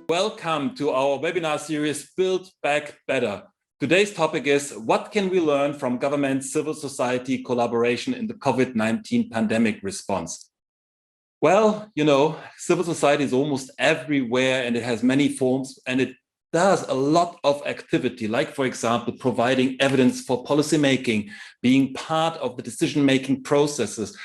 Welcome to our webinar series, Build Back Better. Today's topic is, what can we learn from government civil society collaboration in the COVID-19 pandemic response? Well, you know, civil society is almost everywhere and it has many forms, and it does a lot of activity, like, for example, providing evidence for policymaking, being part of the decision-making processes,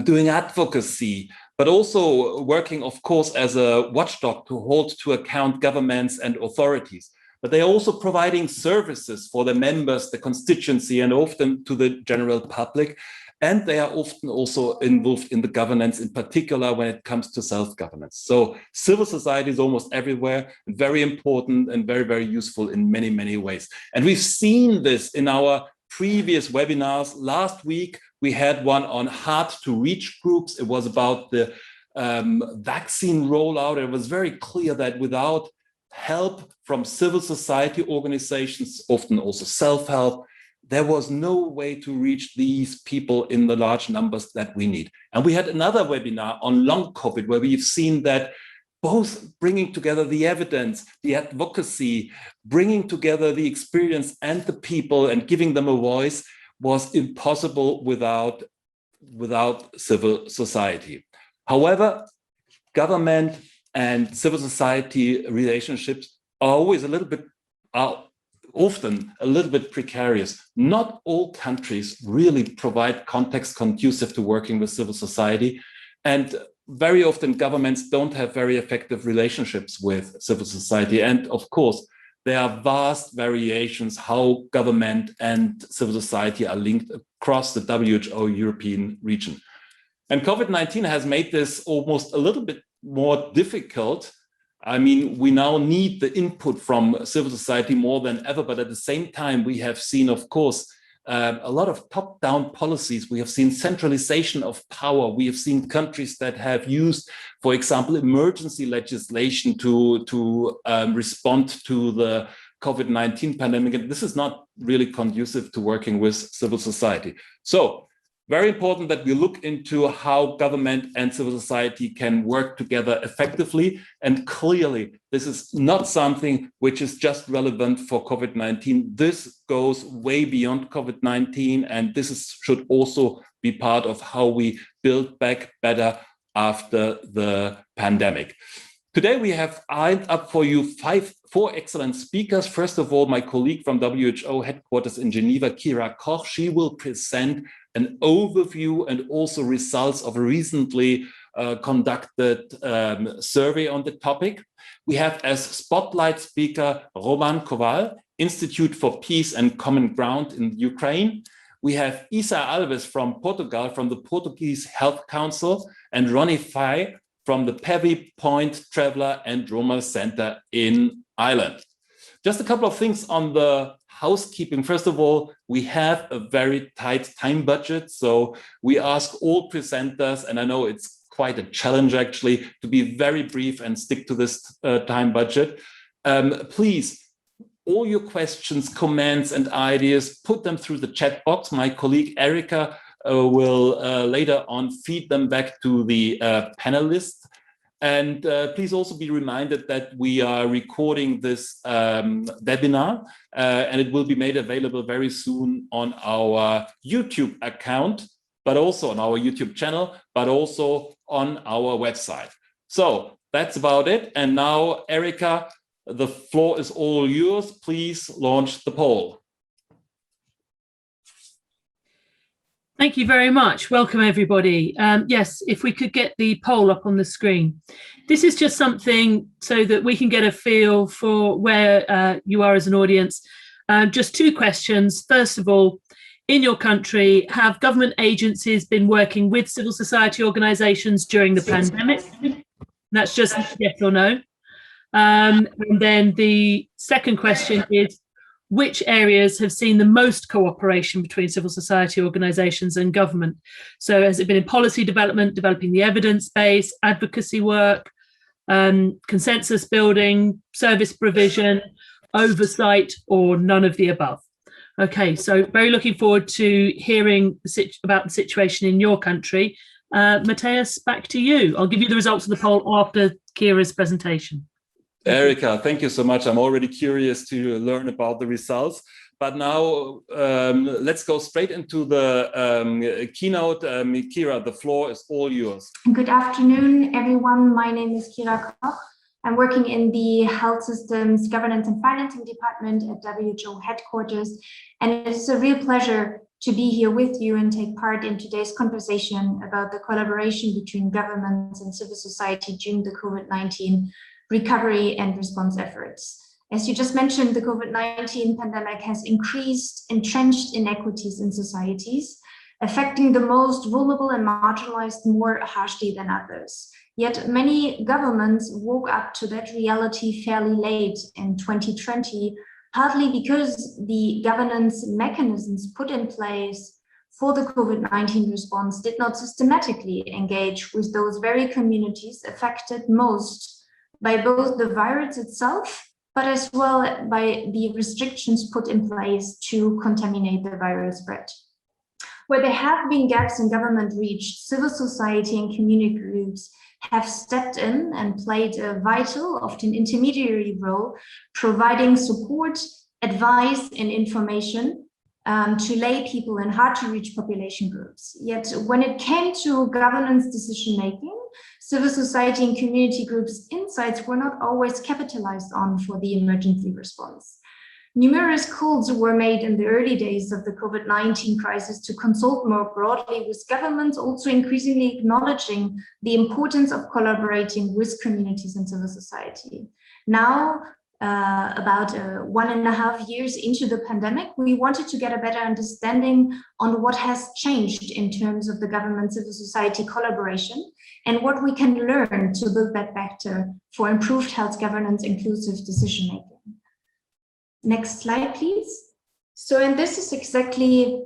doing advocacy, but also working, of course, as a watchdog to hold to account governments and authorities. But they are also providing services for the members, the constituency, and often to the general public. And they are often also involved in the governance, in particular when it comes to self-governance. So civil society is almost everywhere, very important and very, very useful in many, many ways. And we've seen this in our previous webinars. Last week, we had one on hard to reach groups. It was about the vaccine rollout. It was very clear that without help from civil society organizations, often also self-help, there was no way to reach these people in the large numbers that we need. And we had another webinar on long COVID, where we've seen that both bringing together the evidence, the advocacy, bringing together the experience and the people and giving them a voice was impossible without civil society. However, government and civil society relationships are always often a little bit precarious. Not all countries really provide context conducive to working with civil society, and very often governments don't have very effective relationships with civil society. And of course, there are vast variations how government and civil society are linked across the WHO European region. And COVID-19 has made this almost a little bit more difficult. I mean, we now need the input from civil society more than ever, but at the same time, we have seen, of course, a lot of top-down policies. We have seen centralization of power. We have seen countries that have used, for example, emergency legislation to respond to the COVID-19 pandemic. And this is not really conducive to working with civil society. So, very important that we look into how government and civil society can work together effectively. And clearly, this is not something which is just relevant for COVID-19. This goes way beyond COVID-19, and should also be part of how we build back better after the pandemic. Today, we have lined up for you four excellent speakers. First of all, my colleague from WHO headquarters in Geneva, Koch, she will present an overview and also results of a recently conducted survey on the topic. We have as spotlight speaker Roman Kowal, Institute for Peace and Common Ground in Ukraine. We have Isa Alves from Portugal, from the Portuguese Health Council, and Ronnie Fay from the Pevy Point Traveller and Roma Center in Ireland. Just a couple of things on the housekeeping. First of all, we have a very tight time budget. So we ask all presenters, and I know it's quite a challenge actually, to be very brief and stick to this time budget. Please, all your questions, comments, and ideas, put them through the chat box. My colleague Erica will later on feed them back to the panelists. And please also be reminded that we are recording this webinar and it will be made available very soon on our YouTube account, but also on our YouTube channel, but also on our website. So that's about it. And now, Erica, the floor is all yours. Please launch the poll. Thank you very much. Welcome, everybody. Yes, if we could get the poll up on the screen. This is just something so that we can get a feel for where you are as an audience. Just two questions. First of all, in your country, have government agencies been working with civil society organisations during the pandemic? That's just yes or no. And then the second question is, which areas have seen the most cooperation between civil society organisations and government? So has it been in policy development, developing the evidence base, advocacy work, consensus building, service provision, oversight, or none of the above? Okay, so very looking forward to hearing about the situation in your country. Matthias, back to you. I'll give you the results of the poll after Kira's presentation. Erika, thank you so much. I'm already curious to learn about the results. But now let's go straight into the keynote. Kira, the floor is all yours. Good afternoon, everyone. My name is Kira Koch. I'm working in the Health Systems Governance and Financing Department at WHO headquarters. And it is a real pleasure to be here with you and take part in today's conversation about the collaboration between governments and civil society during the COVID-19 recovery and response efforts. As you just mentioned, the COVID-19 pandemic has increased entrenched inequities in societies, affecting the most vulnerable and marginalized more harshly than others. Yet many governments woke up to that reality fairly late in 2020, partly because the governance mechanisms put in place for the COVID-19 response did not systematically engage with those very communities affected most by both the virus itself, but as well by the restrictions put in place to contaminate the viral spread. Where there have been gaps in government reach, civil society and community groups have stepped in and played a vital, often intermediary role, providing support, advice, and information to lay people in hard-to-reach population groups. Yet when it came to governance decision-making, civil society and community groups' insights were not always capitalized on for the emergency response. Numerous calls were made in the early days of the COVID-19 crisis to consult more broadly with governments, also increasingly acknowledging the importance of collaborating with communities and civil society. Now, about 1.5 years into the pandemic, we wanted to get a better understanding on what has changed in terms of the government-civil society collaboration and what we can learn to build that better for improved health governance, inclusive decision-making. Next slide, please. So, and this is exactly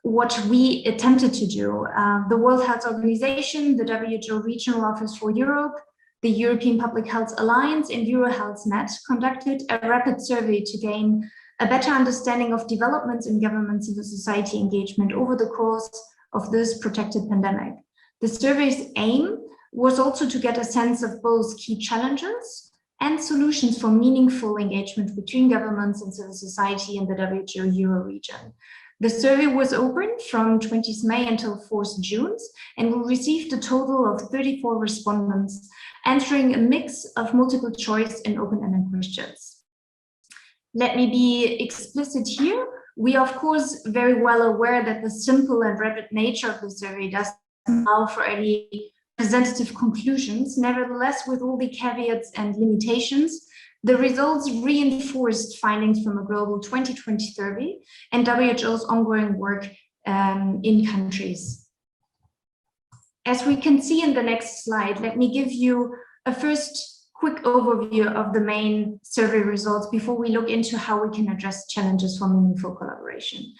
what we attempted to do. The World Health Organization, the WHO Regional Office for Europe, the European Public Health Alliance, and EuroHealthNet conducted a rapid survey to gain a better understanding of developments in government civil society engagement over the course of this protracted pandemic. The survey's aim was also to get a sense of both key challenges and solutions for meaningful engagement between governments and civil society in the WHO Euro region. The survey was open from 20th May until 4th June, and we received a total of 34 respondents, answering a mix of multiple choice and open-ended questions. Let me be explicit here. We are, of course, very well aware that the simple and rapid nature of the survey doesn't allow for any representative conclusions. Nevertheless, with all the caveats and limitations, the results reinforced findings from a global 2020 survey and WHO's ongoing work in countries. As we can see in the next slide, let me give you a first quick overview of the main survey results before we look into how we can address challenges for meaningful collaboration.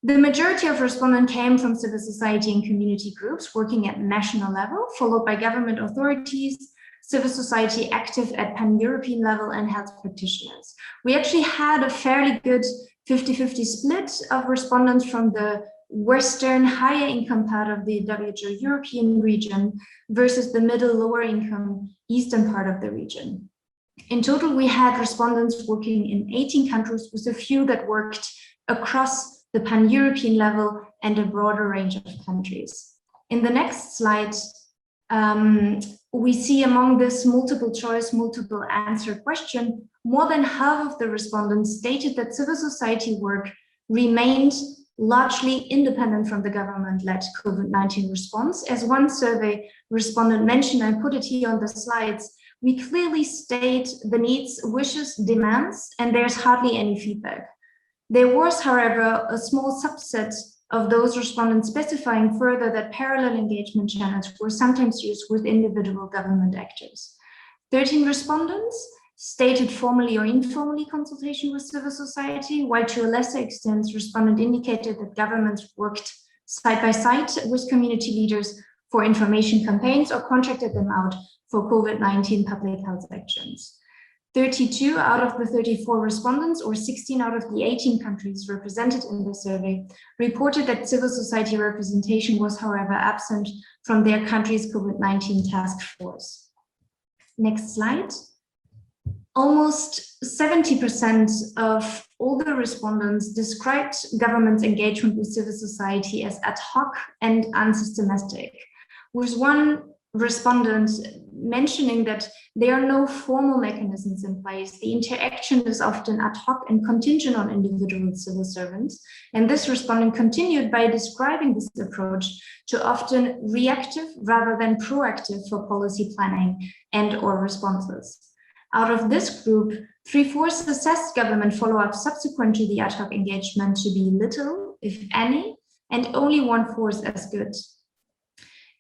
The majority of respondents came from civil society and community groups working at national level, followed by government authorities, civil society active at pan-European level, and health practitioners. We actually had a fairly good 50-50 split of respondents from the Western higher income part of the WHO European region versus the middle lower income Eastern part of the region. In total, we had respondents working in 18 countries with a few that worked across the pan-European level and a broader range of countries. In the next slide, we see among this multiple choice, multiple answer question, more than half of the respondents stated that civil society work remained largely independent from the government-led COVID-19 response. As one survey respondent mentioned, I put it here on the slides, we clearly state the needs, wishes, demands, and there's hardly any feedback. There was, however, a small subset of those respondents specifying further that parallel engagement channels were sometimes used with individual government actors. 13 respondents stated formally or informally consultation with civil society, while to a lesser extent, respondents indicated that governments worked side by side with community leaders for information campaigns or contracted them out for COVID-19 public health actions. 32 out of the 34 respondents, or 16 out of the 18 countries represented in the survey, reported that civil society representation was, however, absent from their country's COVID-19 task force. Next slide. Almost 70% of all the respondents described government's engagement with civil society as ad hoc and unsystematic, with one respondent mentioning that there are no formal mechanisms in place. The interaction is often ad hoc and contingent on individual civil servants. And this respondent continued by describing this approach to often reactive rather than proactive for policy planning and or responses. Out of this group, 3/4 assessed government follow-up subsequent to the ad hoc engagement to be little, if any, and only 1/4 as good.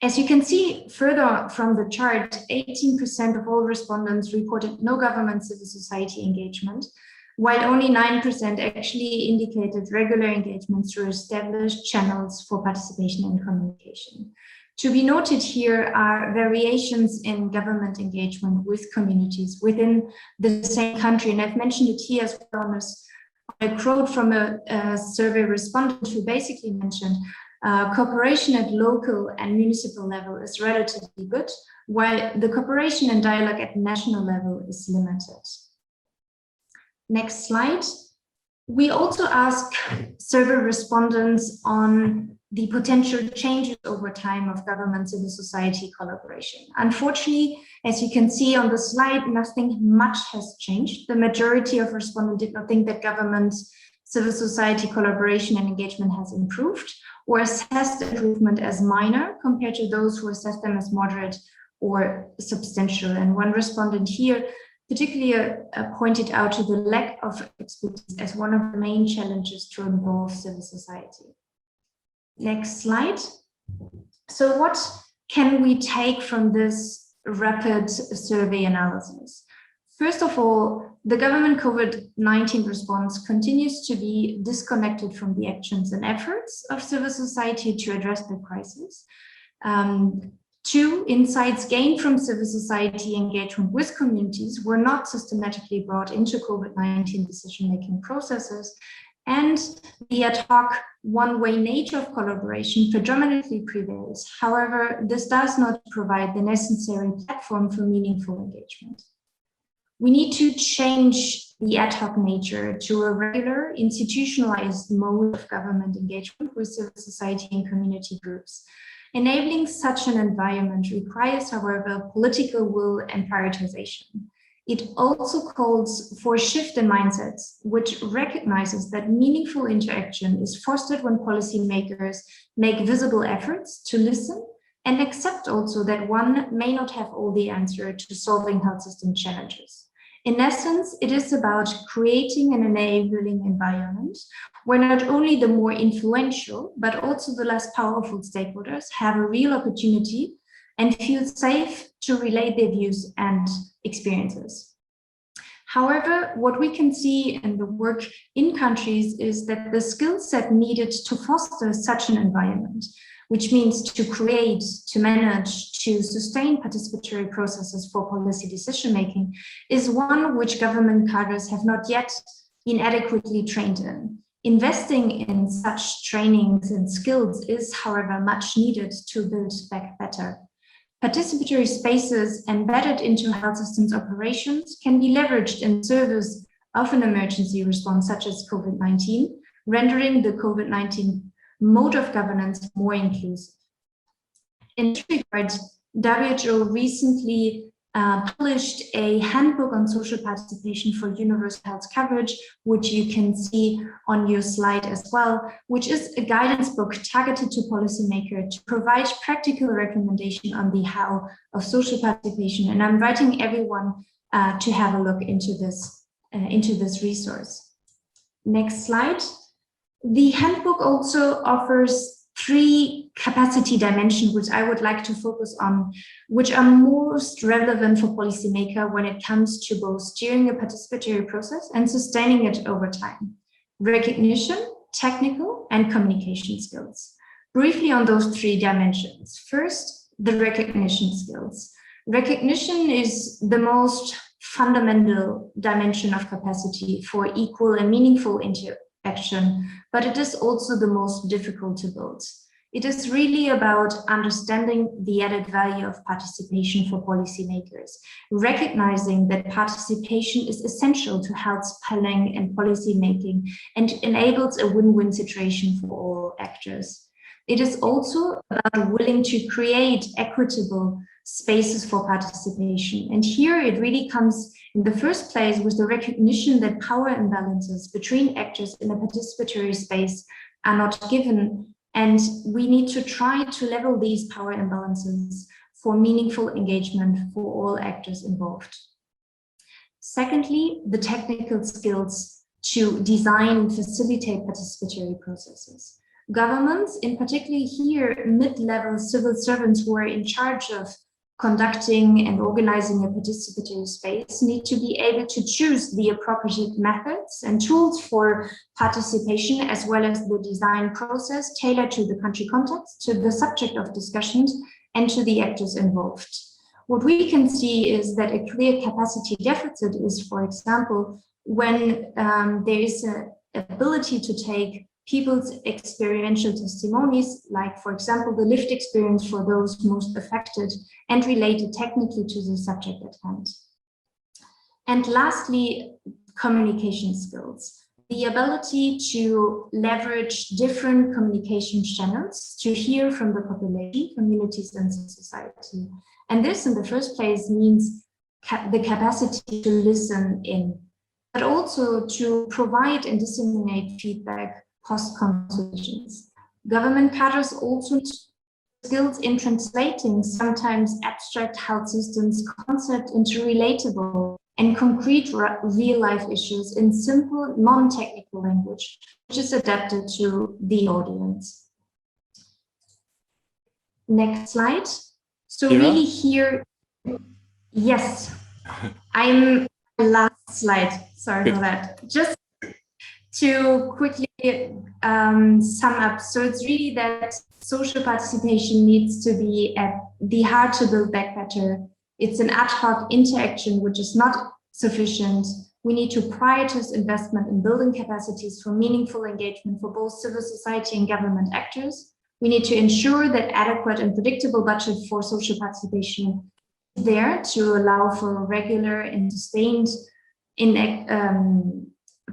As you can see further from the chart, 18% of all respondents reported no government civil society engagement, while only 9% actually indicated regular engagement through established channels for participation and communication. To be noted here are variations in government engagement with communities within the same country. And I've mentioned it here as well on a quote from a survey respondent who basically mentioned cooperation at local and municipal level is relatively good, while the cooperation and dialogue at national level is limited. Next slide. We also ask survey respondents on the potential changes over time of government civil society collaboration. Unfortunately, as you can see on the slide, nothing much has changed. The majority of respondents did not think that government civil society collaboration and engagement has improved or assessed improvement as minor compared to those who assessed them as moderate or substantial. And one respondent here particularly pointed out to the lack of expertise as one of the main challenges to involve civil society. Next slide. So what can we take from this rapid survey analysis? First of all, the government COVID-19 response continues to be disconnected from the actions and efforts of civil society to address the crisis. Two, insights gained from civil society engagement with communities were not systematically brought into COVID-19 decision-making processes, and the ad hoc one-way nature of collaboration predominantly prevails. However, this does not provide the necessary platform for meaningful engagement. We need to change the ad hoc nature to a regular, institutionalized mode of government engagement with civil society and community groups. Enabling such an environment requires, however, political will and prioritization. It also calls for a shift in mindsets, which recognizes that meaningful interaction is fostered when policymakers make visible efforts to listen and accept also that one may not have all the answer to solving health system challenges. In essence, it is about creating an enabling environment where not only the more influential, but also the less powerful stakeholders have a real opportunity and feel safe to relate their views and experiences. However, what we can see in the work in countries is that the skill set needed to foster such an environment, which means to create, to manage, to sustain participatory processes for policy decision-making, is one which government cadres have not yet been adequately trained in. Investing in such trainings and skills is, however, much needed to build back better. Participatory spaces embedded into health systems operations can be leveraged in service of an emergency response such as COVID-19, rendering the COVID-19 mode of governance more inclusive. In this regard, WHO recently published a handbook on social participation for universal health coverage, which you can see on your slide as well, which is a guidance book targeted to policymakers to provide practical recommendation on the how of social participation. And I'm inviting everyone to have a look into this resource. Next slide. The handbook also offers 3 capacity dimensions, which I would like to focus on, which are most relevant for policymakers when it comes to both steering a participatory process and sustaining it over time: recognition, technical, and communication skills. Briefly on those 3 dimensions. First, the recognition skills. Recognition is the most fundamental dimension of capacity for equal and meaningful interaction, but it is also the most difficult to build. It is really about understanding the added value of participation for policymakers, recognizing that participation is essential to health planning and policymaking and enables a win-win situation for all actors. It is also about willing to create equitable spaces for participation. And here it really comes in the first place with the recognition that power imbalances between actors in a participatory space are not given. And we need to try to level these power imbalances for meaningful engagement for all actors involved. Secondly, the technical skills to design and facilitate participatory processes. Governments, in particular here, mid-level civil servants who are in charge of conducting and organizing a participatory space, need to be able to choose the appropriate methods and tools for participation, as well as the design process tailored to the country context, to the subject of discussions, and to the actors involved. What we can see is that a clear capacity deficit is, for example, when there is an ability to take people's experiential testimonies, like, for example, the lived experience for those most affected, and related technically to the subject at hand. And lastly, communication skills. The ability to leverage different communication channels to hear from the population, communities, and society. And this, in the first place, means the capacity to listen in, but also to provide and disseminate feedback post-consultations. Government cadres also skills in translating sometimes abstract health systems concept into relatable and concrete real-life issues in simple, non-technical language, which is adapted to the audience. Next slide. So Kira? Really here, yes, I'm last slide, sorry for that. Just to quickly sum up, so it's really that social participation needs to be at the heart to build back better. It's an ad hoc interaction which is not sufficient. We need to prioritize investment in building capacities for meaningful engagement for both civil society and government actors. We need to ensure that adequate and predictable budget for social participation is there to allow for regular and sustained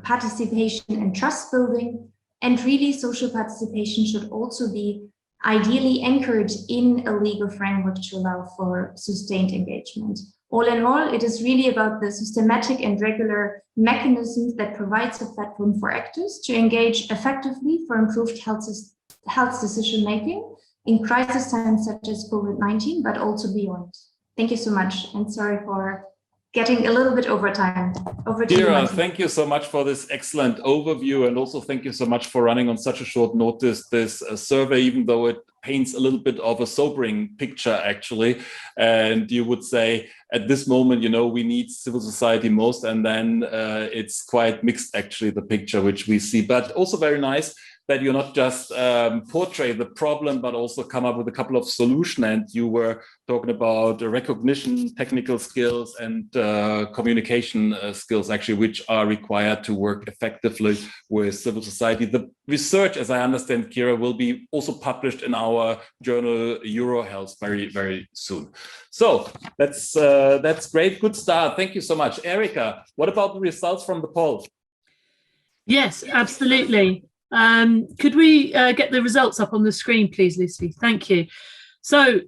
participation and trust building. And really, social participation should also be ideally anchored in a legal framework to allow for sustained engagement. All in all, it is really about the systematic and regular mechanisms that provides a platform for actors to engage effectively for improved health decision-making in crisis times such as COVID-19, but also beyond. Thank you so much, and sorry for getting a little bit over time. Over to you, Kira, Martin. thank you so much for this excellent overview, and also thank you so much for running on such a short notice this survey, even though it paints a little bit of a sobering picture, actually. And you would say at this moment, you know, we need civil society most, and then it's quite mixed, actually, the picture which we see, but also very nice that you not just portray the problem, but also come up with a couple of solutions. And you were talking about recognition, technical skills, and communication skills, actually, which are required to work effectively with civil society. The research, as I understand, Kira, will be also published in our journal EuroHealth very, very soon. So that's great. Good start. Thank you so much. Erika, what about the results from the poll? Yes, absolutely. Could we get the results up on the screen, please, Lucy? Thank you. So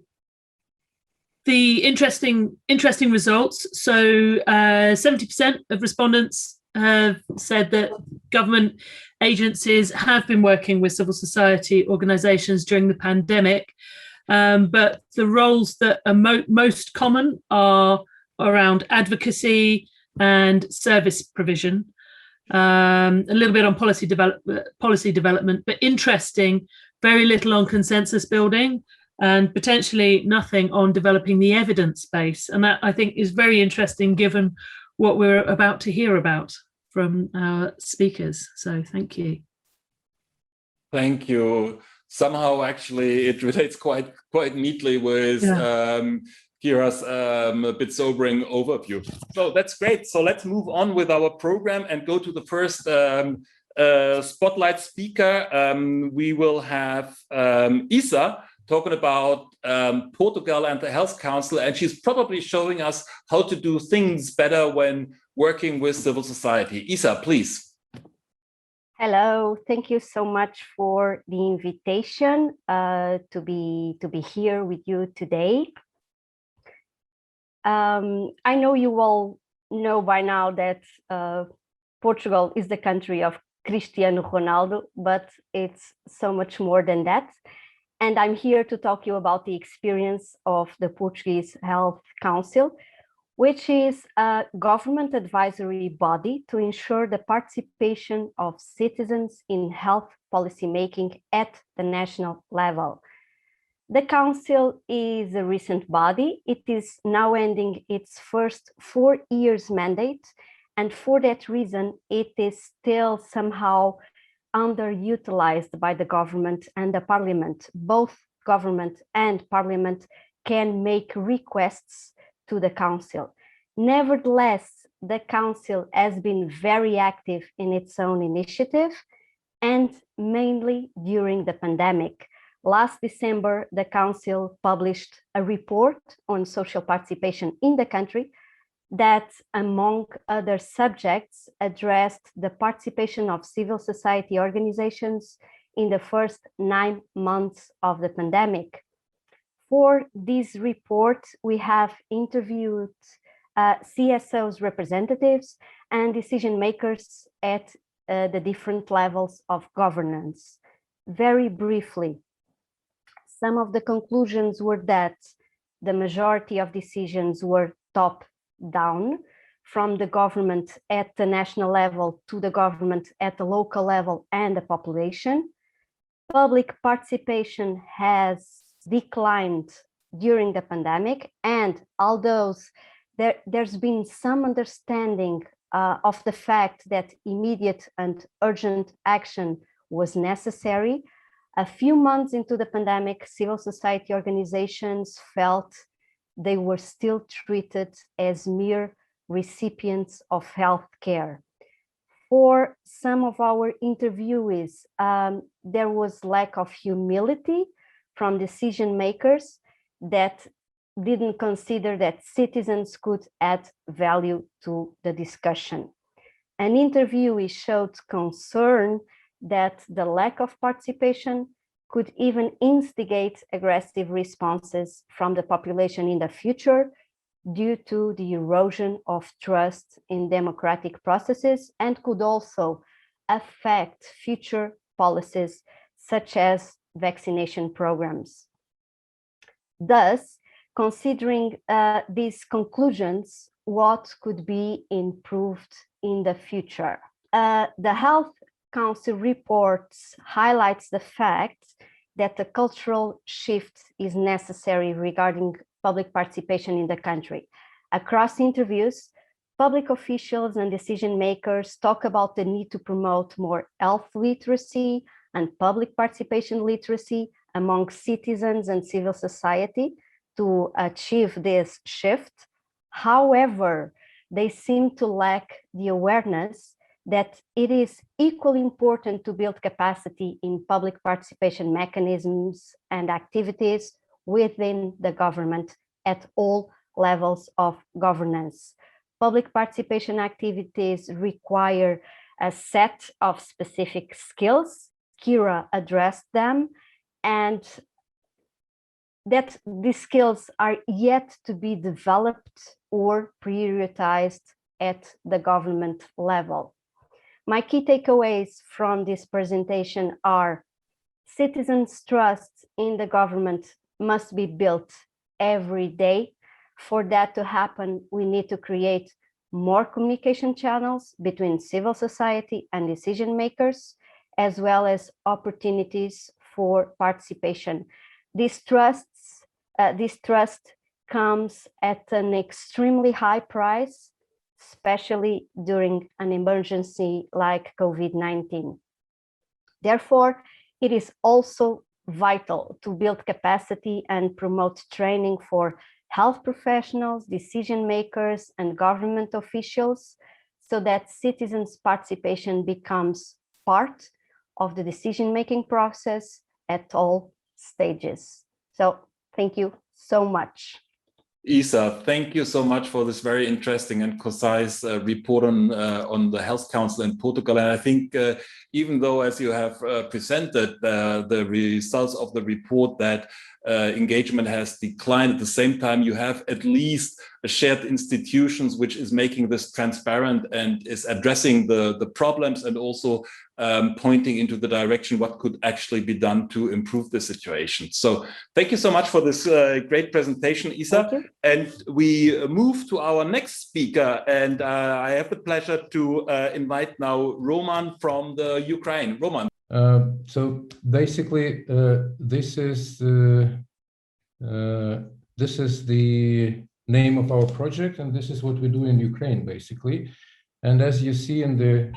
the interesting results. So 70% of respondents have said that government agencies have been working with civil society organizations during the pandemic, but the roles that are most common are around advocacy and service provision. A little bit on policy development, but interesting, very little on consensus building, and potentially nothing on developing the evidence base. And that, I think, is very interesting given what we're about to hear about from our speakers. So thank you. Thank you. Somehow, actually, it relates quite neatly with Kira's a bit sobering overview. So that's great. So let's move on with our program and go to the first spotlight speaker, we will have Isa talking about Portugal and the Health Council, and she's probably showing us how to do things better when working with civil society. Isa, please. Hello, thank you so much for the invitation to be here with you today. I know you all know by now that Portugal is the country of Cristiano Ronaldo, but it's so much more than that. And I'm here to talk to you about the experience of the Portuguese Health Council, which is a government advisory body to ensure the participation of citizens in health policy making at the national level. The Council is a recent body. It is now ending its first 4 years mandate, and for that reason, it is still somehow underutilized by the government and the parliament. Both government and parliament can make requests to the council. Nevertheless, the council has been very active in its own initiative, and mainly during the pandemic. Last December, the council published a report on social participation in the country that, among other subjects, addressed the participation of civil society organizations in the first 9 months of the pandemic. For this report, we have interviewed CSO's representatives and decision makers at the different levels of governance. Very briefly, some of the conclusions were that the majority of decisions were top-down, from the government at the national level to the government at the local level and the population. Public participation has declined during the pandemic, and although there's been some understanding of the fact that immediate and urgent action was necessary, a few months into the pandemic, civil society organizations felt they were still treated as mere recipients of health care. For some of our interviewees, there was lack of humility from decision makers that didn't consider that citizens could add value to the discussion. An interviewee showed concern that the lack of participation could even instigate aggressive responses from the population in the future due to the erosion of trust in democratic processes, and could also affect future policies such as vaccination programs. Thus, considering these conclusions, what could be improved in the future? The Health Council reports highlights the fact that a cultural shift is necessary regarding public participation in the country. Across interviews, public officials and decision makers talk about the need to promote more health literacy and public participation literacy among citizens and civil society to achieve this shift. However, they seem to lack the awareness that it is equally important to build capacity in public participation mechanisms and activities within the government at all levels of governance. Public participation activities require a set of specific skills. Kira addressed them, and that these skills are yet to be developed or prioritized at the government level. My key takeaways from this presentation are: citizens' trust in the government must be built every day. For that to happen, we need to create more communication channels between civil society and decision makers, as well as opportunities for participation. This trust comes at an extremely high price, especially during an emergency like COVID-19. Therefore, it is also vital to build capacity and promote training for health professionals, decision makers, and government officials, so that citizens' participation becomes part of the decision-making process at all stages. So thank you so much. Isa, thank you so much for this very interesting and concise report on the Health Council in Portugal. And I think even though, as you have presented the results of the report, that engagement has declined, at the same time you have at least a shared institutions which is making this transparent and is addressing the problems and also pointing into the direction what could actually be done to improve the situation. So thank you so much for this great presentation, Isa. And we move to our next speaker, and I have the pleasure to invite now Roman from the Ukraine. Roman. So basically, this is the name of our project, and this is what we do in Ukraine, basically. And as you see in the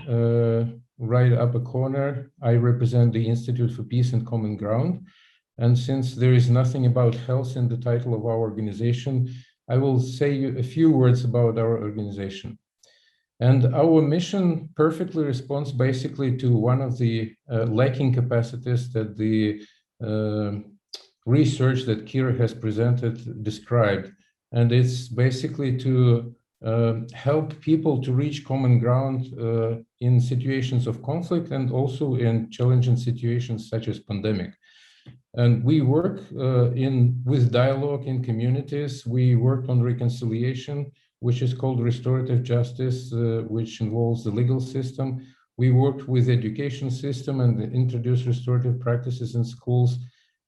right upper corner, I represent the Institute for Peace and Common Ground. And since there is nothing about health in the title of our organization, I will say a few words about our organization. And our mission perfectly responds basically to one of the lacking capacities that the research that Kira has presented described. And it's basically to help people to reach common ground in situations of conflict and also in challenging situations such as pandemic. And we work with dialogue in communities. We worked on reconciliation, which is called restorative justice, which involves the legal system. We worked with the education system and introduced restorative practices in schools,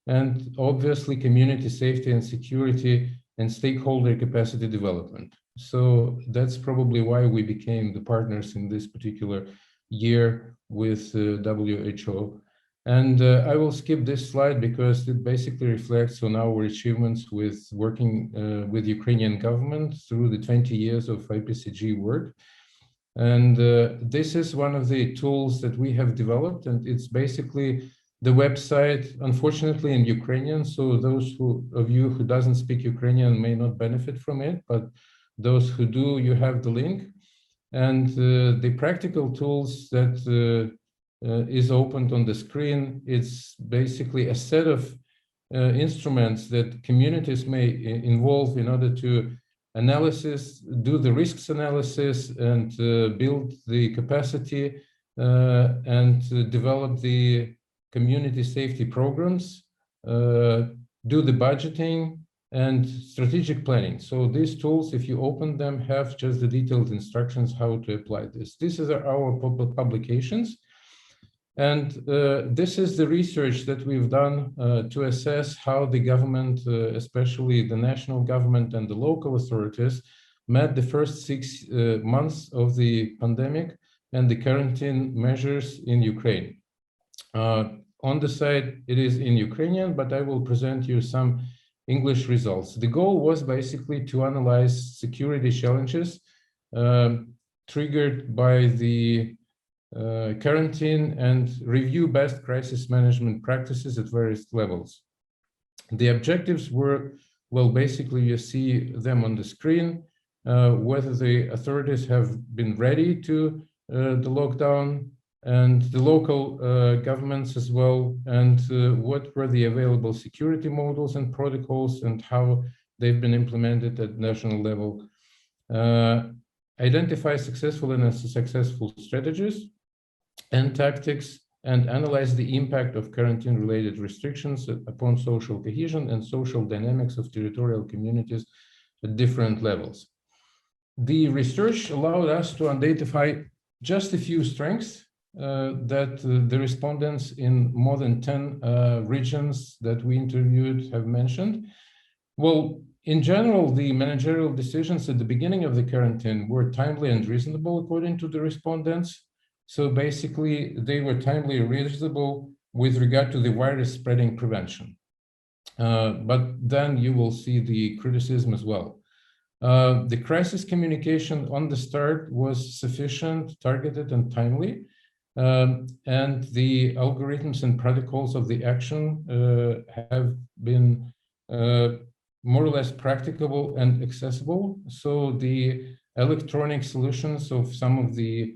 and obviously community safety and security and stakeholder capacity development. So that's probably why we became the partners in this particular year with WHO. And I will skip this slide because it basically reflects on our achievements with working with Ukrainian government through the 20 years of IPCG work. And this is one of the tools that we have developed, and it's basically the website, unfortunately in Ukrainian, so those of you who doesn't speak Ukrainian may not benefit from it, but those who do, you have the link. And the practical tools that is opened on the screen, it's basically a set of instruments that communities may involve in order to do the risks analysis and build the capacity and develop the community safety programs, do the budgeting and strategic planning. So these tools, if you open them, have just the detailed instructions how to apply this. These are our publications. And this is the research that we've done to assess how the government, especially the national government and the local authorities, met the first 6 months of the pandemic and the quarantine measures in Ukraine. On the side, it is in Ukrainian, but I will present you some English results. The goal was basically to analyze security challenges triggered by the quarantine and review best crisis management practices at various levels. The objectives were, well, basically you see them on the screen, whether the authorities have been ready to the lockdown, and the local governments as well, and what were the available security models and protocols and how they've been implemented at national level. Identify successful and unsuccessful strategies and tactics, and analyze the impact of quarantine-related restrictions upon social cohesion and social dynamics of territorial communities at different levels. The research allowed us to identify just a few strengths that the respondents in more than 10 regions that we interviewed have mentioned. Well, in general, the managerial decisions at the beginning of the quarantine were timely and reasonable according to the respondents. So basically, they were timely and reasonable with regard to the virus spreading prevention. But then you will see the criticism as well. The crisis communication on the start was sufficient, targeted, and timely. And the algorithms and protocols of the action have been more or less practicable and accessible. So the electronic solutions of some of the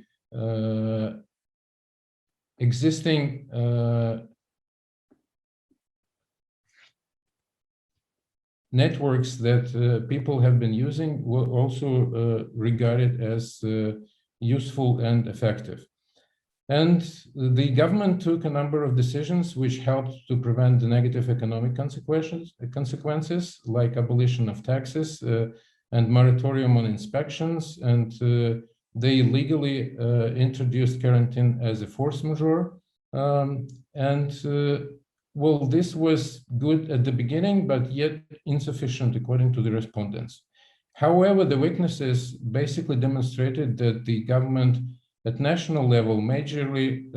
existing networks that people have been using were also regarded as useful and effective. And the government took a number of decisions which helped to prevent the negative economic consequences like abolition of taxes and moratorium on inspections. And they legally introduced quarantine as a force majeure. Well, this was good at the beginning, but yet insufficient according to the respondents. However, the weaknesses basically demonstrated that the government at national level majorly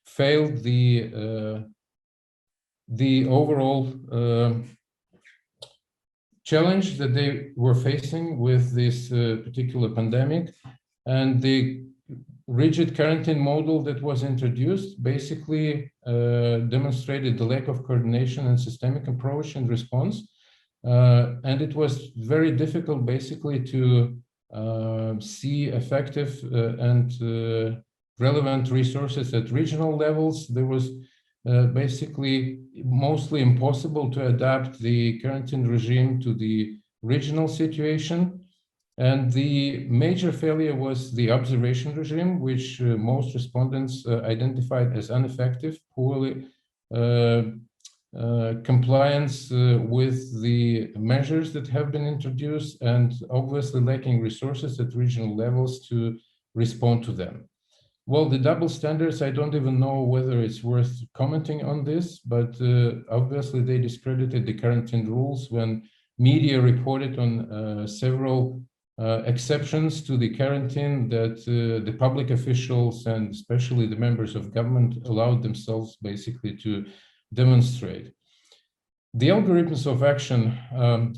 failed the overall challenge that they were facing with this particular pandemic. And the rigid quarantine model that was introduced basically demonstrated the lack of coordination and systemic approach in response. And it was very difficult basically to see effective and relevant resources at regional levels. There was basically mostly impossible to adapt the quarantine regime to the regional situation. And the major failure was the observation regime, which most respondents identified as ineffective, poorly compliance with the measures that have been introduced, and obviously lacking resources at regional levels to respond to them. Well, the double standards, I don't even know whether it's worth commenting on this, but obviously they discredited the quarantine rules when media reported on several exceptions to the quarantine that the public officials and especially the members of government allowed themselves basically to demonstrate. The algorithms of action,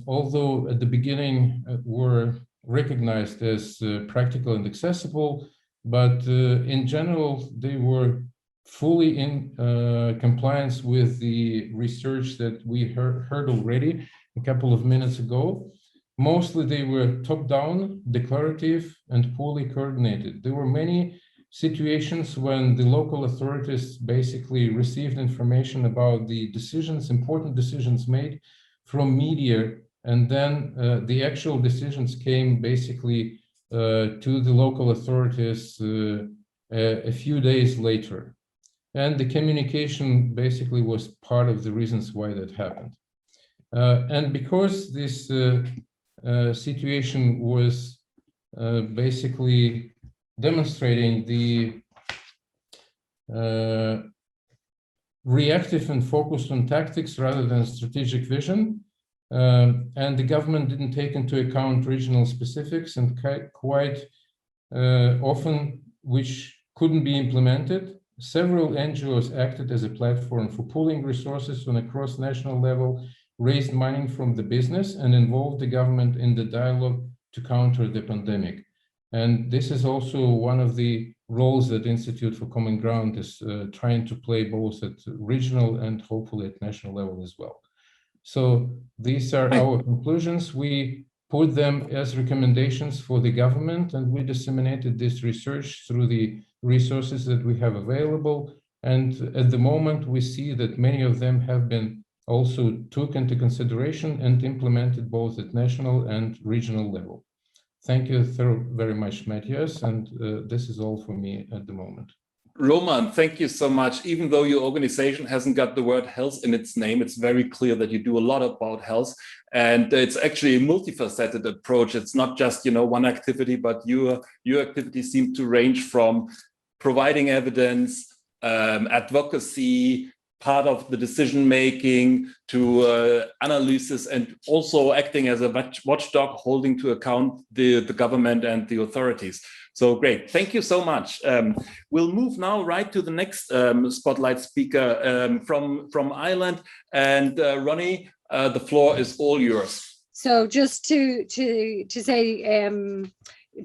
although at the beginning were recognized as practical and accessible, but in general, they were fully in compliance with the research that we heard already a couple of minutes ago. Mostly they were top-down, declarative, and poorly coordinated. There were many situations when the local authorities basically received information about the decisions, important decisions made from media, and then the actual decisions came basically to the local authorities a few days later. And the communication basically was part of the reasons why that happened. And because this situation was basically demonstrating the reactive and focused on tactics rather than strategic vision, and the government didn't take into account regional specifics and quite often which couldn't be implemented. Several NGOs acted as a platform for pooling resources on a cross-national level, raised money from the business, and involved the government in the dialogue to counter the pandemic. And this is also one of the roles that Institute for Common Ground is trying to play both at regional and hopefully at national level as well. So these are our conclusions. We put them as recommendations for the government, and we disseminated this research through the resources that we have available. And at the moment, we see that many of them have been also took into consideration and implemented both at national and regional level. Thank you very much, Matthias, and this is all for me at the moment. Roman, thank you so much. Even though your organization hasn't got the word health in its name, it's very clear that you do a lot about health, and it's actually a multifaceted approach. It's not just, you know, one activity, but your activities seem to range from providing evidence, advocacy, part of the decision making, to analysis, and also acting as a watchdog, holding to account the government and the authorities. So great, thank you so much. We'll move now right to the next spotlight speaker from Ireland, and Ronnie, the floor is all yours. So just to say,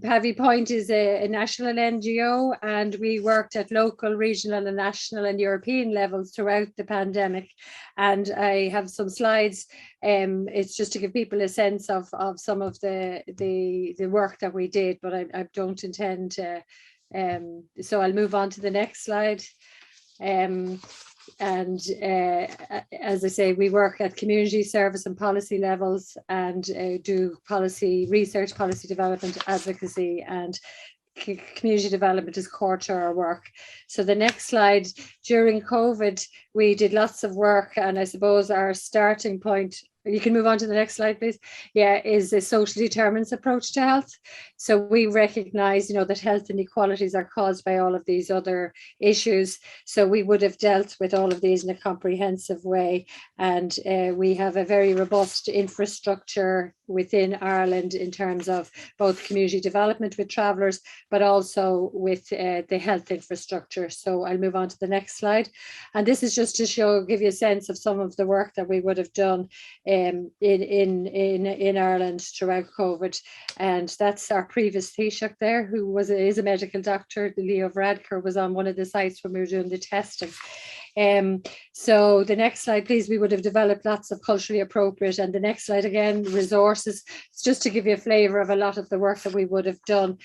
Pavy Point is a national NGO, and we worked at local, regional, and national and European levels throughout the pandemic. And I have some slides. It's just to give people a sense of some of the work that we did, but I don't intend to So I'll move on to the next slide. As I say, we work at community, service and policy levels, and do policy research, policy development, advocacy, and community development is core to our work. So the next slide, during COVID, we did lots of work, and I suppose our starting point, you can move on to the next slide, please. Yeah, is a social determinants approach to health. So we recognize, that health inequalities are caused by all of these other issues. So we would have dealt with all of these in a comprehensive way. And we have a very robust infrastructure within Ireland in terms of both community development with travellers, but also with the health infrastructure. So I'll move on to the next slide. And this is just to give you a sense of some of the work that we would have done in Ireland throughout COVID. And that's our previous Taoiseach there, who is a medical doctor. Leo Varadkar was on one of the sites when we were doing the testing. So the next slide, please. We would have developed lots of culturally appropriate, and the next slide again, resources. It's just to give you a flavour of a lot of the work that we would have done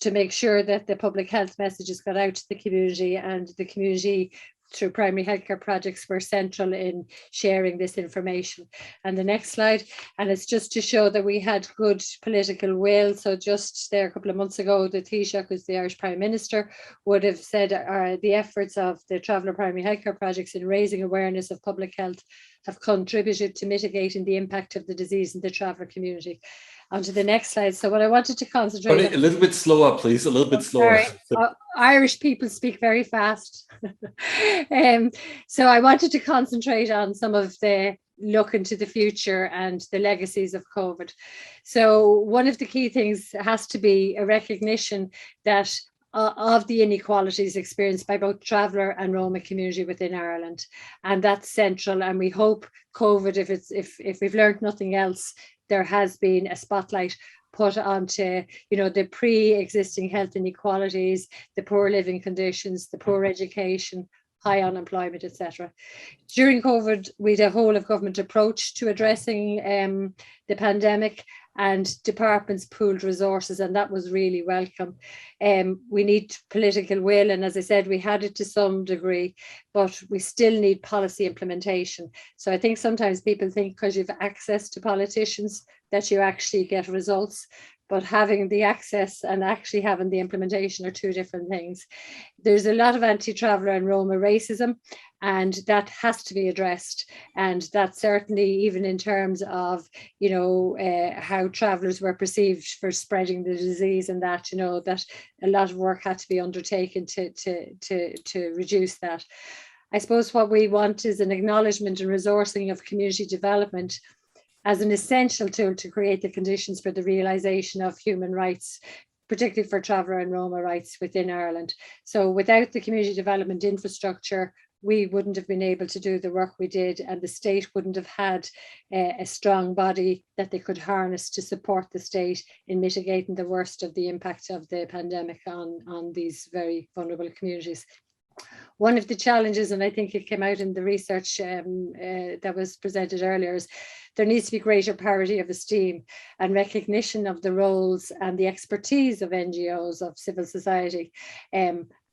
to make sure that the public health messages got out to the community, and the community through primary healthcare projects were central in sharing this information. And the next slide, and it's just to show that we had good political will. So just there a couple of months ago, the Taoiseach, who's the Irish Prime Minister, would have said the efforts of the Traveller Primary Healthcare projects in raising awareness of public health have contributed to mitigating the impact of the disease in the traveller community. On to the next slide. So what I wanted to concentrate on, a little bit slower, please, a little bit slower. Irish people speak very fast. So I wanted to concentrate on some of the look into the future and the legacies of COVID. So one of the key things has to be a recognition that of the inequalities experienced by both traveller and Roma community within Ireland, and that's central. And we hope COVID, if we've learned nothing else, there has been a spotlight put onto, the pre-existing health inequalities, the poor living conditions, the poor education, high unemployment, etc. During COVID, we had a whole of government approach to addressing the pandemic, and departments pooled resources, and that was really welcome. We need political will, and as I said, we had it to some degree, but we still need policy implementation. So I think sometimes people think because you've access to politicians that you actually get results, but having the access and actually having the implementation are two different things. There's a lot of anti-traveller and Roma racism, and that has to be addressed. And that certainly, even in terms of, how travellers were perceived for spreading the disease, and that, that a lot of work had to be undertaken to reduce that. I suppose what we want is an acknowledgement and resourcing of community development as an essential tool to create the conditions for the realisation of human rights, particularly for traveller and Roma rights within Ireland. So without the community development infrastructure, we wouldn't have been able to do the work we did, and the state wouldn't have had a strong body that they could harness to support the state in mitigating the worst of the impact of the pandemic on these very vulnerable communities. One of the challenges, and I think it came out in the research that was presented earlier, is there needs to be greater parity of esteem and recognition of the roles and the expertise of NGOs, of civil society,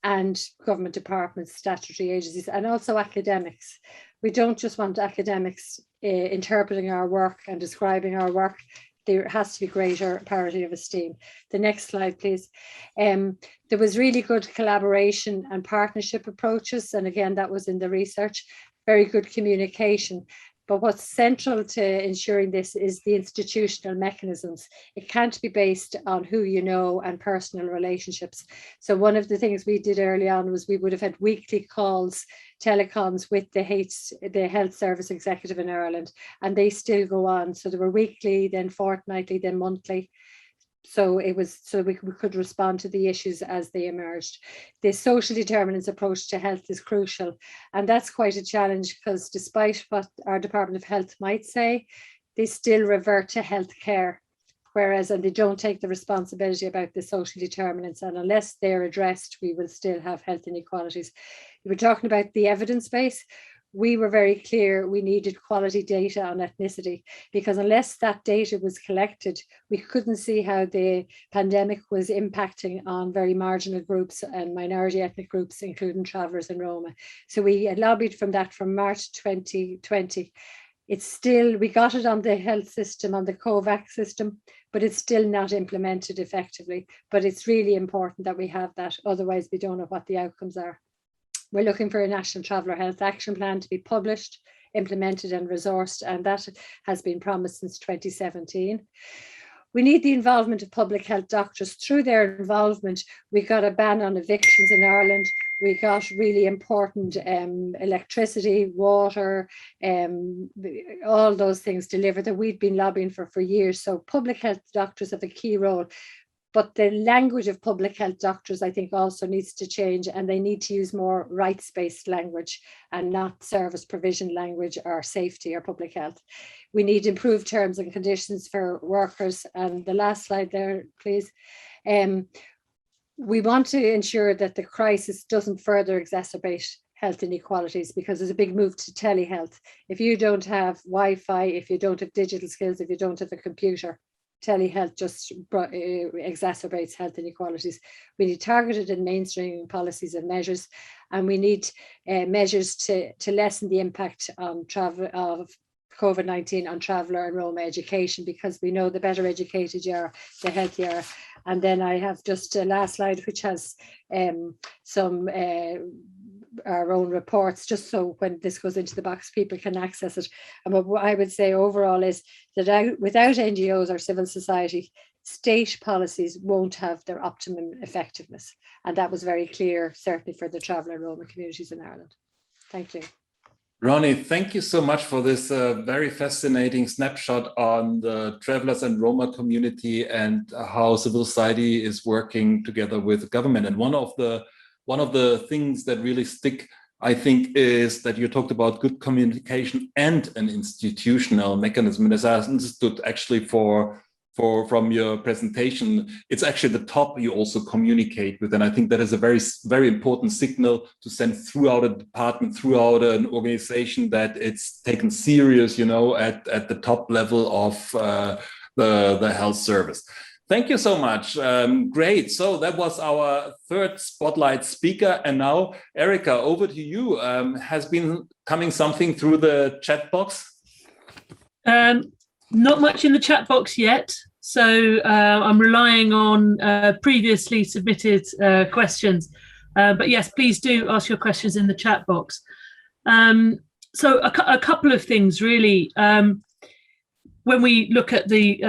and government departments, statutory agencies, and also academics. We don't just want academics interpreting our work and describing our work. There has to be greater parity of esteem. The next slide, please. There was really good collaboration and partnership approaches. And again, that was in the research, very good communication. But what's central to ensuring this is the institutional mechanisms. It can't be based on who you know and personal relationships. So one of the things we did early on was we would have had weekly calls, telecoms with the health service executive in Ireland, and they still go on. So they were weekly, then fortnightly, then monthly. So it was so we could respond to the issues as they emerged. The social determinants approach to health is crucial, and that's quite a challenge because despite what our Department of Health might say, they still revert to healthcare, and they don't take the responsibility about the social determinants, and unless they're addressed, we will still have health inequalities. We were talking about the evidence base. we were very clear we needed quality data on ethnicity, because unless that data was collected, we couldn't see how the pandemic was impacting on very marginal groups and minority ethnic groups, including travellers and Roma. So we lobbied from March 2020. It's still, we got it on the health system, on the COVAX system, but it's still not implemented effectively. But it's really important that we have that, otherwise we don't know what the outcomes are. We're looking for a National Traveller Health Action Plan to be published, implemented and resourced, and that has been promised since 2017. We need the involvement of public health doctors. Through their involvement, we got a ban on evictions in Ireland. We got really important electricity, water, all those things delivered that we'd been lobbying for years. So public health doctors have a key role. But the language of public health doctors, I think, also needs to change, and they need to use more rights-based language and not service provision language or safety or public health. We need improved terms and conditions for workers. And the last slide there, please. We want to ensure that the crisis doesn't further exacerbate health inequalities, because there's a big move to telehealth. If you don't have Wi-Fi, if you don't have digital skills, if you don't have a computer, telehealth just exacerbates health inequalities. We need targeted and mainstreaming policies and measures, and we need measures to lessen the impact on travel of COVID-19 on traveller and Roma education, because we know the better educated you are, the healthier you are. And then I have just a last slide, which has some our own reports, just so when this goes into the box, people can access it. And what I would say overall is that without NGOs or civil society, state policies won't have their optimum effectiveness. And that was very clear, certainly for the traveller and Roma communities in Ireland. Thank you. Ronnie, thank you so much for this very fascinating snapshot on the travellers and Roma community and how civil society is working together with the government. And one of the things that really stick, I think, is that you talked about good communication and an institutional mechanism. And as I understood actually from your presentation, it's actually the top you also communicate with. And I think that is a very, very important signal to send throughout a department, throughout an organization, that it's taken serious, you know, at the top level of the health service. Thank you so much. Great. So that was our third spotlight speaker. And now, Erica, over to you. Has been coming something through the chat box? Not much in the chat box yet. So I'm relying on previously submitted questions. But yes, please do ask your questions in the chat box. So a couple of things, really. When we look at the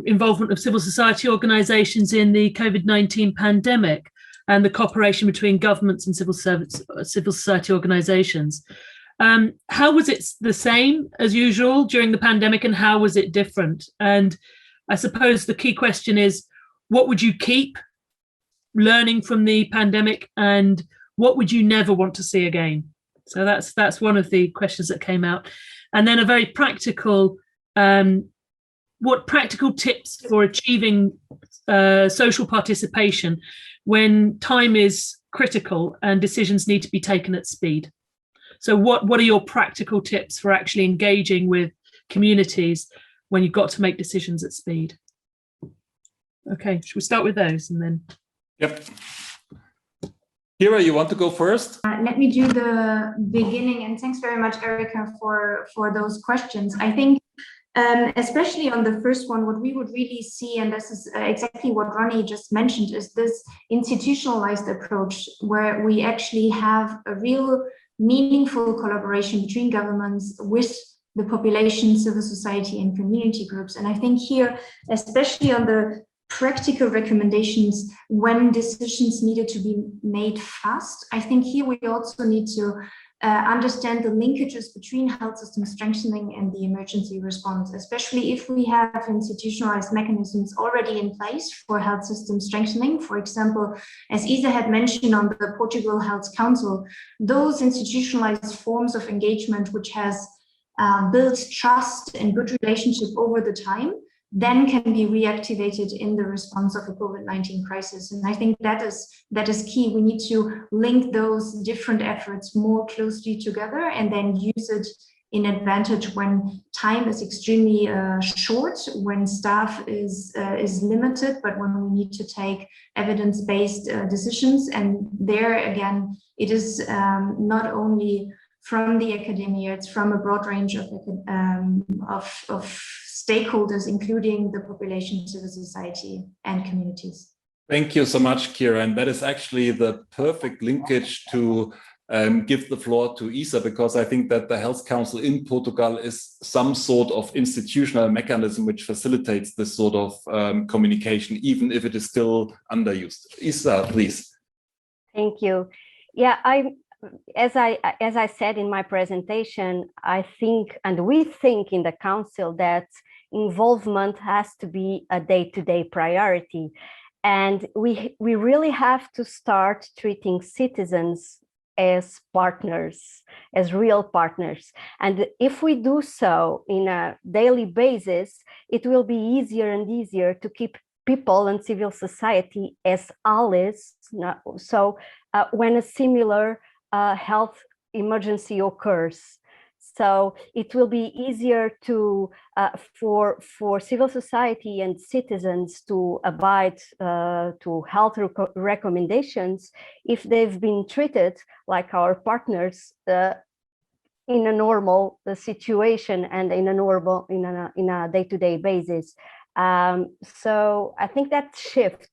involvement of civil society organisations in the COVID-19 pandemic and the cooperation between governments and civil society organisations, how was it the same as usual during the pandemic, and how was it different? And I suppose the key question is, what would you keep learning from the pandemic, and what would you never want to see again? So that's one of the questions that came out. And then a very practical, what practical tips for achieving social participation when time is critical and decisions need to be taken at speed? So what are your practical tips for actually engaging with communities when you've got to make decisions at speed? Okay, should we start with those and then? Yep. Kira, you want to go first? Let me do the beginning, and thanks very much, Erica, for those questions. I think especially on the first one, what we would really see, and this is exactly what Ronnie just mentioned, is this institutionalized approach where we actually have a real meaningful collaboration between governments with the population, civil society, and community groups. And I think here, especially on the practical recommendations when decisions needed to be made fast, I think here we also need to understand the linkages between health system strengthening and the emergency response, especially if we have institutionalized mechanisms already in place for health system strengthening. For example, as Isa had mentioned on the Portugal Health Council, those institutionalized forms of engagement which has built trust and good relationship over the time, then can be reactivated in the response of the COVID-19 crisis. And I think that is key. We need to link those different efforts more closely together and then use it in advantage when time is extremely short, when staff is limited, but when we need to take evidence-based decisions. And there again, it is not only from the academia, it's from a broad range of stakeholders, including the population, civil society, and communities. Thank you so much, Kira. And that is actually the perfect linkage to give the floor to Isa, because I think that the Health Council in Portugal is some sort of institutional mechanism which facilitates this sort of communication, even if it is still underused. Isa, please. Thank you. Yeah, as I said in my presentation, I think, and we think in the Council, that involvement has to be a day-to-day priority. And we really have to start treating citizens as partners, as real partners. And if we do so in a daily basis, it will be easier and easier to keep people and civil society as allies. So when a similar health emergency occurs, so it will be easier to for civil society and citizens to abide to health recommendations if they've been treated like our partners in a normal situation and in a day-to-day basis. So I think that shift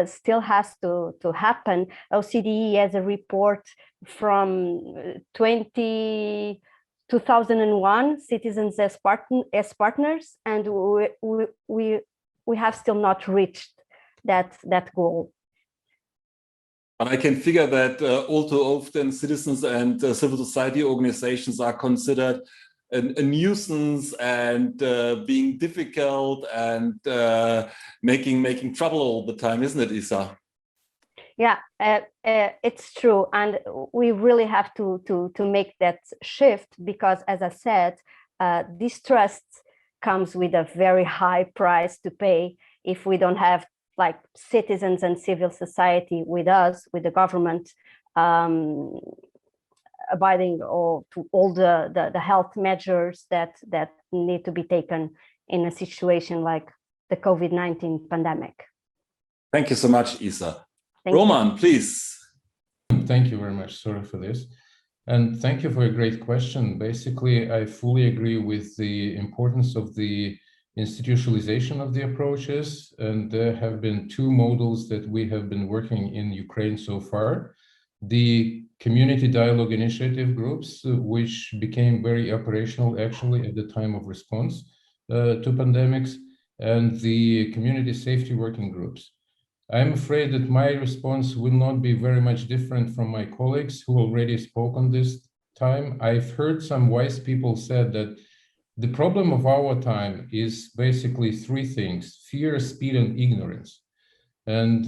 still has to happen. OCDE has a report from 2001, citizens as partners, and we have still not reached that goal. And I can figure that all too often citizens and civil society organizations are considered a nuisance and being difficult and making trouble all the time, isn't it, Isa? Yeah, it's true, and we really have to make that shift, because, as I said, distrust comes with a very high price to pay if we don't have like citizens and civil society with us, with the government, abiding to all the health measures that need to be taken in a situation like the COVID-19 pandemic. Thank you so much, Isa. Roman, please. Thank you very much. Sorry for this. And thank you for a great question. Basically, I fully agree with the importance of the institutionalization of the approaches. And there have been two models that we have been working in Ukraine so far. The community dialogue initiative groups, which became very operational actually at the time of response to pandemics, and the community safety working groups. I'm afraid that my response will not be very much different from my colleagues who already spoke on this time. I've heard some wise people said that the problem of our time is basically three things: fear, speed, and ignorance. And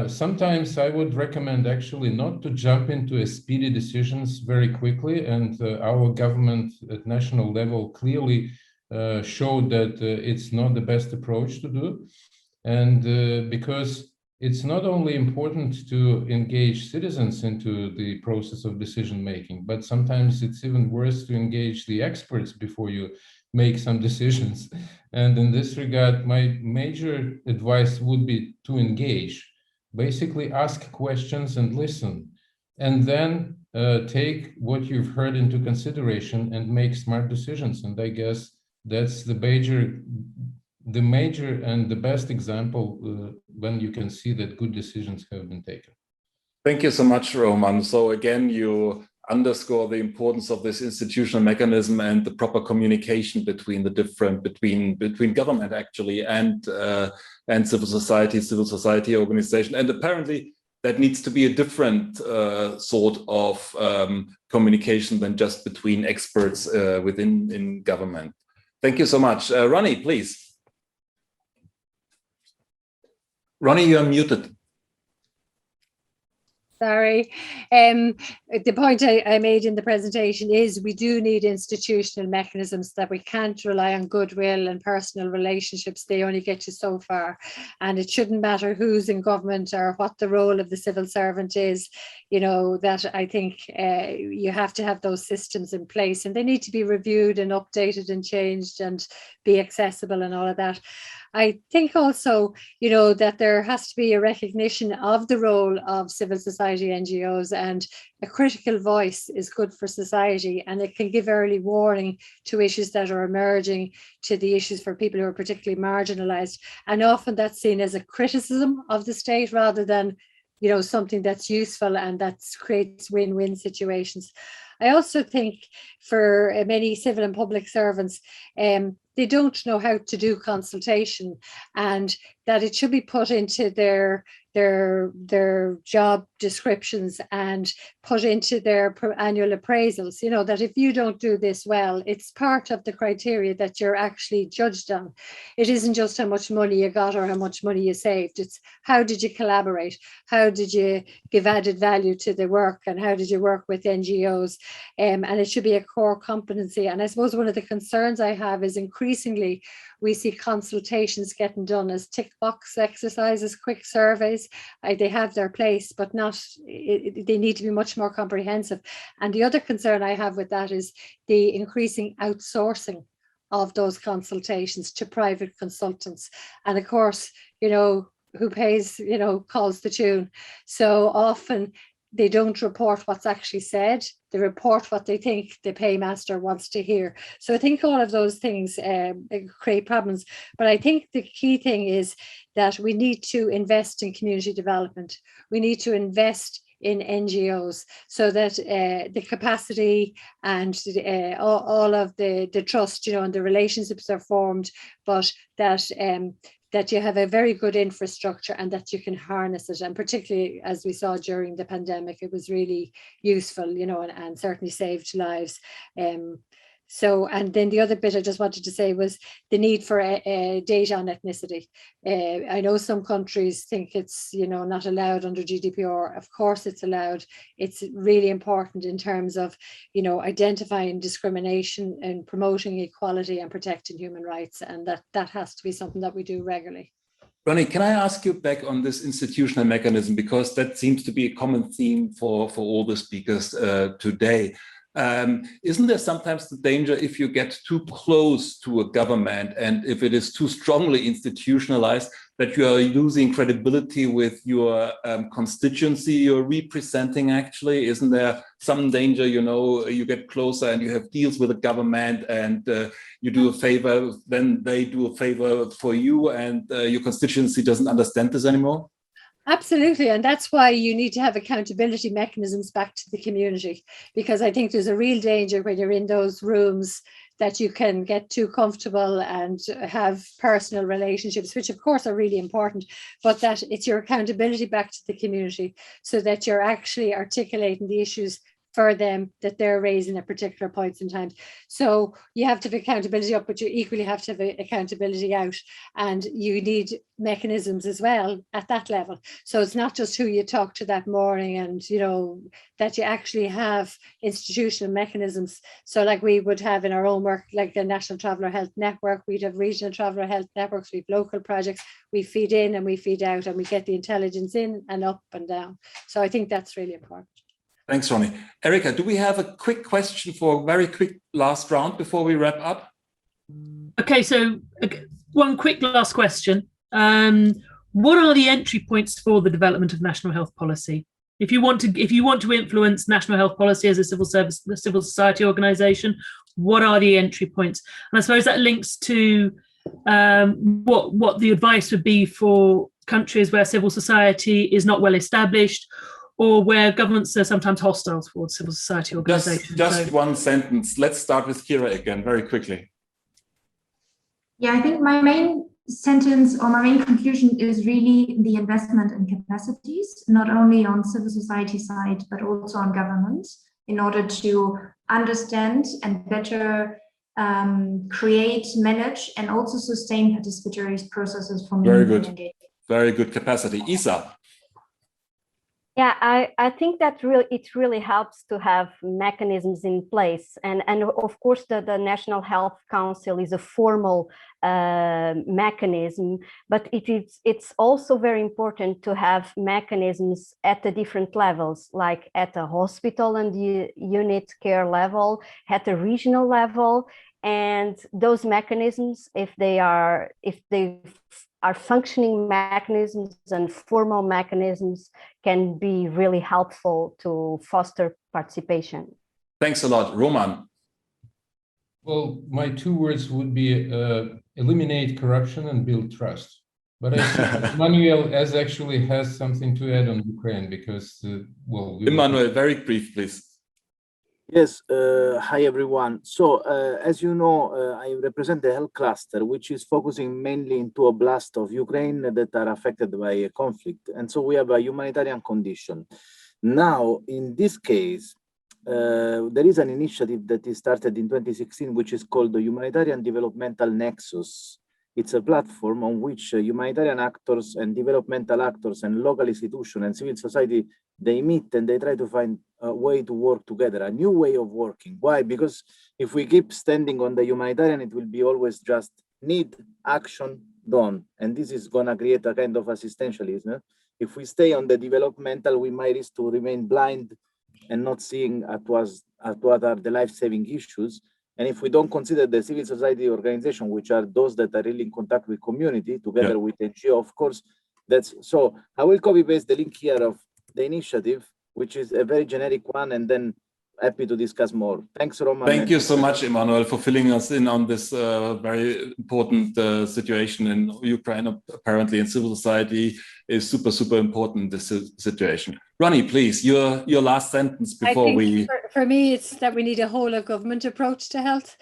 sometimes I would recommend actually not to jump into speedy decisions very quickly. And our government at national level clearly showed that it's not the best approach to do. And because it's not only important to engage citizens into the process of decision making, but sometimes it's even worse to engage the experts before you make some decisions. And in this regard, my major advice would be to engage, basically ask questions and listen, and then take what you've heard into consideration and make smart decisions. And I guess that's the major and the best example when you can see that good decisions have been taken. Thank you so much, Roman. So again, you underscore the importance of this institutional mechanism and the proper communication between the different, between government actually and civil society organization. And apparently that needs to be a different sort of communication than just between experts in government. Thank you so much. Ronnie, please. Ronnie, you're muted. Sorry. The point I made in the presentation is we do need institutional mechanisms, that we can't rely on goodwill and personal relationships. They only get you so far. And it shouldn't matter who's in government or what the role of the civil servant is, you know, that I think you have to have those systems in place, and they need to be reviewed and updated and changed and be accessible and all of that. I think also, you know, that there has to be a recognition of the role of civil society NGOs, and a critical voice is good for society, and it can give early warning to issues that are emerging, to the issues for people who are particularly marginalized. And often that's seen as a criticism of the state rather than, you know, something that's useful and that creates win-win situations. I also think for many civil and public servants, they don't know how to do consultation, and that it should be put into their job descriptions and put into their annual appraisals, you know, that if you don't do this well, it's part of the criteria that you're actually judged on. It isn't just how much money you got or how much money you saved. It's how did you collaborate? How did you give added value to the work? And how did you work with NGOs? And it should be a core competency. And I suppose one of the concerns I have is increasingly we see consultations getting done as tick box exercises, quick surveys. They have their place, but they need to be much more comprehensive. And the other concern I have with that is the increasing outsourcing of those consultations to private consultants. And of course, you know, who pays, you know, calls the tune. So often they don't report what's actually said. They report what they think the paymaster wants to hear. So I think all of those things create problems. But I think the key thing is that we need to invest in community development. We need to invest in NGOs so that the capacity and all of the trust, you know, and the relationships are formed, but that you have a very good infrastructure and that you can harness it. And particularly as we saw during the pandemic, it was really useful, you know, and certainly saved lives. So, and then the other bit I just wanted to say was the need for data on ethnicity. I know some countries think it's, you know, not allowed under GDPR. Of course it's allowed. It's really important in terms of, you know, identifying discrimination and promoting equality and protecting human rights. And that has to be something that we do regularly. Ronnie, can I ask you back on this institutional mechanism, because that seems to be a common theme for all the speakers today. Isn't there sometimes the danger if you get too close to a government and if it is too strongly institutionalized that you are losing credibility with your constituency you're representing actually? Isn't there some danger, you know, you get closer and you have deals with the government and you do a favor, then they do a favor for you and your constituency doesn't understand this anymore? Absolutely. And that's why you need to have accountability mechanisms back to the community, because I think there's a real danger when you're in those rooms that you can get too comfortable and have personal relationships, which of course are really important, but that it's your accountability back to the community so that you're actually articulating the issues for them that they're raising at particular points in time. So you have to have accountability up, but you equally have to have accountability out, and you need mechanisms as well at that level. So it's not just who you talk to that morning, and you know that you actually have institutional mechanisms. So like we would have in our own work, like the National Traveller Health Network, we'd have regional traveller health networks, we've local projects, we feed in and we feed out, and we get the intelligence in and up and down. So I think that's really important. Thanks, Ronnie. Erica, do we have a quick question for a very quick last round before we wrap up? Okay, so one quick last question. What are the entry points for the development of national health policy? If you want to influence national health policy as a civil society organisation, what are the entry points? And I suppose that links to what the advice would be for countries where civil society is not well established, or where governments are sometimes hostile towards civil society organizations. Just one sentence. Let's start with Kira again, very quickly. Yeah, I think my main sentence or my main conclusion is really the investment in capacities, not only on civil society side, but also on governments, in order to understand and better create, manage, and also sustain participatory processes for meaningful engagement. Very good capacity. Isa. Yeah, I think that it really helps to have mechanisms in place. And of course, the National Health Council is a formal mechanism, but it's also very important to have mechanisms at the different levels, like at a hospital and the unit care level, at a regional level. And those mechanisms, if they are functioning mechanisms and formal mechanisms, can be really helpful to foster participation. Thanks a lot. Roman. Well, my 2 words would be eliminate corruption and build trust. But I think Manuel actually has something to add on Ukraine because, well... Emmanuel, very brief, please. Yes, hi everyone. So, as you know, I represent the health cluster, which is focusing mainly into a blast of Ukraine that are affected by a conflict. And so we have a humanitarian condition. Now, in this case, there is an initiative that is started in 2016, which is called the Humanitarian Developmental Nexus. It's a platform on which humanitarian actors and developmental actors and local institutions and civil society, they meet and they try to find a way to work together, a new way of working. Why? Because if we keep standing on the humanitarian, it will be always just need, action, done. And this is gonna create a kind of assistentialism. If we stay on the developmental, we might risk to remain blind and not seeing at what are the life-saving issues. And if we don't consider the civil society organization, which are those that are really in contact with community, together with NGO, of course, that's so. I will copy paste the link here of the initiative, which is a very generic one, and then happy to discuss more. Thanks, Roman. Thank you so much, Emmanuel, for filling us in on this very important situation in Ukraine. Apparently, in civil society is super important, this situation. Ronnie, please, your last sentence before we... For me, it's that we need a whole of government approach to health,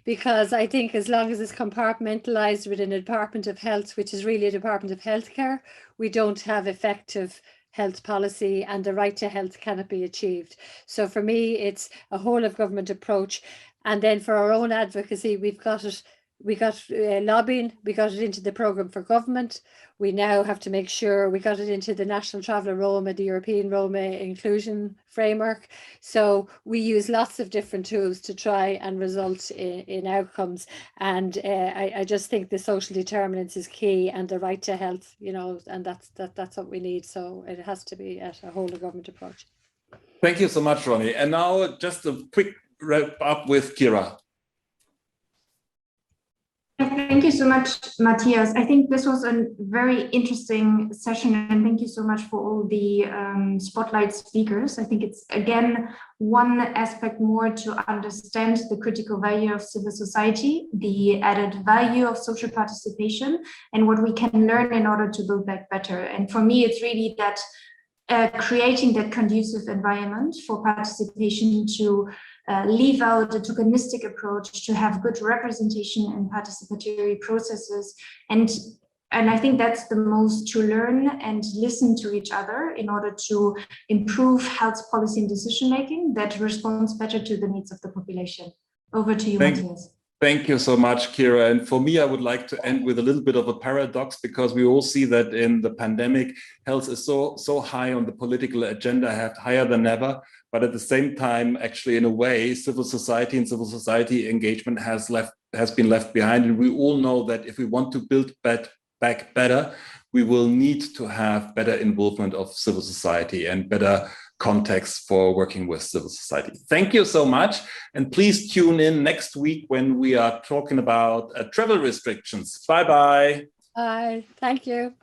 because I think as long as it's compartmentalized within a Department of Health, which is really a Department of Healthcare, we don't have effective health policy and the right to health cannot be achieved. So for me, it's a whole of government approach. And then for our own advocacy, we got lobbying, we got it into the programme for government. We now have to make sure we got it into the National Traveller Roma, the European Roma Inclusion Framework. So we use lots of different tools to try and result in outcomes. And I just think the social determinants is key, and the right to health, you know, and that's what we need. So it has to be at a whole of government approach. Thank you so much, Ronnie. And now just a quick wrap up with Kira. Thank you so much, Matthias. I think this was a very interesting session, and thank you so much for all the spotlight speakers. I think it's, again, one aspect more to understand the critical value of civil society, the added value of social participation, and what we can learn in order to build back better. And for me, it's really that creating that conducive environment for participation, to leave out the tokenistic approach, to have good representation and participatory processes. And I think that's the most, to learn and listen to each other in order to improve health policy and decision-making that responds better to the needs of the population. Over to you, Matthias. Thank you so much, Kira. And for me, I would like to end with a little bit of a paradox, because we all see that in the pandemic, health is so high on the political agenda, higher than ever. But at the same time, actually, in a way, civil society and civil society engagement has been left behind. And we all know that if we want to build back better, we will need to have better involvement of civil society and better context for working with civil society. Thank you so much. And please tune in next week when we are talking about travel restrictions. Bye-bye. Bye. Thank you.